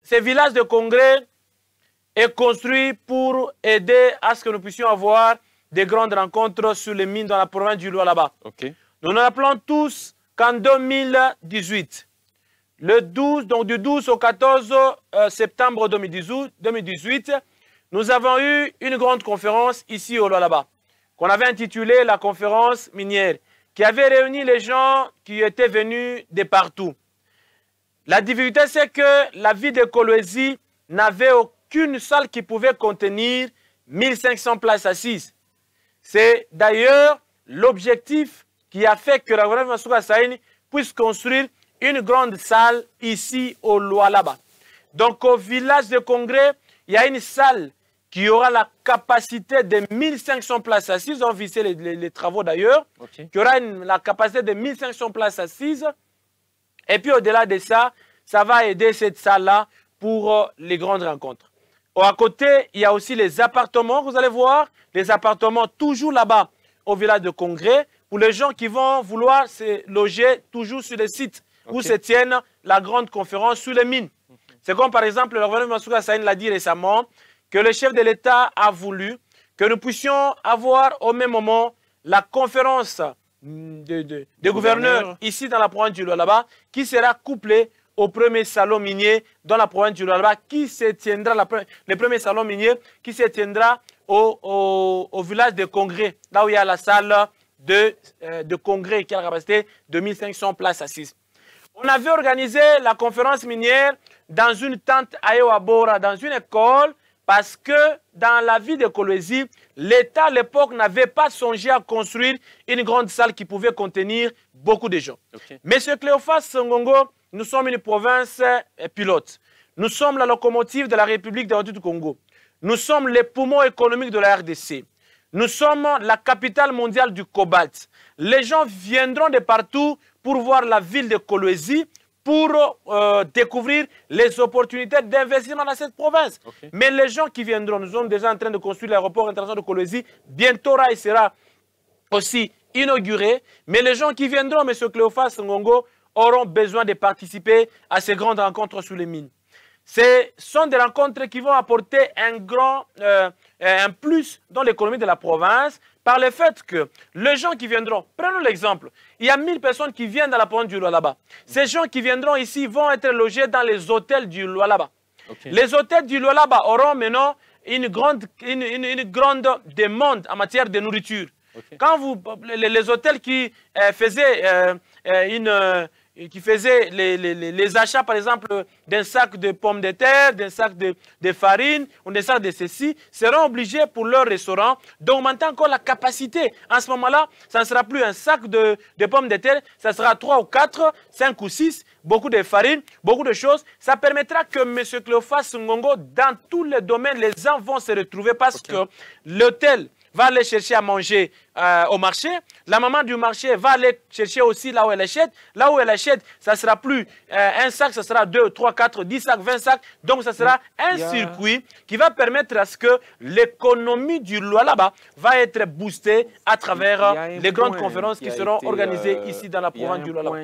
ce village de congrès est construit pour aider à ce que nous puissions avoir des grandes rencontres sur les mines dans la province du Lualaba. Okay. Nous nous rappelons tous qu'en 2018, le 12, donc du 12 au 14 septembre 2018, nous avons eu une grande conférence ici au Lualaba, qu'on avait intitulée la conférence minière, qui avait réuni les gens qui étaient venus de partout. La difficulté, c'est que la ville de Kolwezi n'avait aucune salle qui pouvait contenir 1500 places assises. C'est d'ailleurs l'objectif qui a fait que la gouvernement Masuka Saini puisse construire une grande salle ici au Lualaba. Donc au village de congrès, il y a une salle qui aura la capacité de 1500 places assises. On visait les travaux d'ailleurs. Okay. Qui aura la capacité de 1500 places assises. Et puis au-delà de ça, ça va aider cette salle-là pour les grandes rencontres. À côté, il y a aussi les appartements, vous allez voir, les appartements toujours là-bas au village de congrès, pour les gens qui vont vouloir se loger toujours sur les sites où se tiennent la grande conférence sur les mines. C'est comme par exemple, le gouvernement Masuka Saini l'a dit récemment, que le chef de l'État a voulu que nous puissions avoir au même moment la conférence des gouverneurs ici dans la province du Lualaba, qui sera couplée au premier salon minier dans la province du Lualaba, qui se tiendra, le premier salon minier qui se tiendra au village de congrès, là où il y a la salle de congrès qui a la capacité de 1500 places assises. On avait organisé la conférence minière dans une tente à Ewabora, dans une école, parce que dans la ville de Kolwezi, l'État à l'époque n'avait pas songé à construire une grande salle qui pouvait contenir beaucoup de gens. Okay. Monsieur Cléophas Ngongo, nous sommes une province pilote. Nous sommes la locomotive de la République du Congo. Nous sommes les poumons économiques de la RDC. Nous sommes la capitale mondiale du cobalt. Les gens viendront de partout pour voir la ville de Kolwezi, pour découvrir les opportunités d'investissement dans cette province. Okay. Mais les gens qui viendront, nous sommes déjà en train de construire l'aéroport international de Kolwezi, bientôt il sera aussi inauguré. Mais les gens qui viendront, M. Cléophas Ngongo, auront besoin de participer à ces grandes rencontres sur les mines. Ce sont des rencontres qui vont apporter un plus dans l'économie de la province par le fait que les gens qui viendront, prenons l'exemple, il y a 1000 personnes qui viennent dans la province du Lualaba. Ces gens qui viendront ici vont être logés dans les hôtels du Lualaba. Okay. Les hôtels du Lualaba auront maintenant une grande demande en matière de nourriture. Okay. Quand les hôtels qui faisaient les achats, par exemple, d'un sac de pommes de terre, d'un sac de farine ou d'un sac de ceci, seront obligés pour leur restaurant d'augmenter encore la capacité. En ce moment-là, ça ne sera plus un sac de pommes de terre, ça sera 3 ou 4, 5 ou 6, beaucoup de farine, beaucoup de choses. Ça permettra que M. Cléophas Ngongo, dans tous les domaines, les gens vont se retrouver parce que l'hôtel va aller chercher à manger au marché. La maman du marché va aller chercher aussi là où elle achète. Là où elle achète, ça ne sera plus un sac, ça sera 2, 3, 4, 10 sacs, 20 sacs. Donc, ça sera un circuit qui va permettre à ce que l'économie du Lualaba va être boostée à travers les grandes conférences qui seront organisées ici dans la province du Lualaba.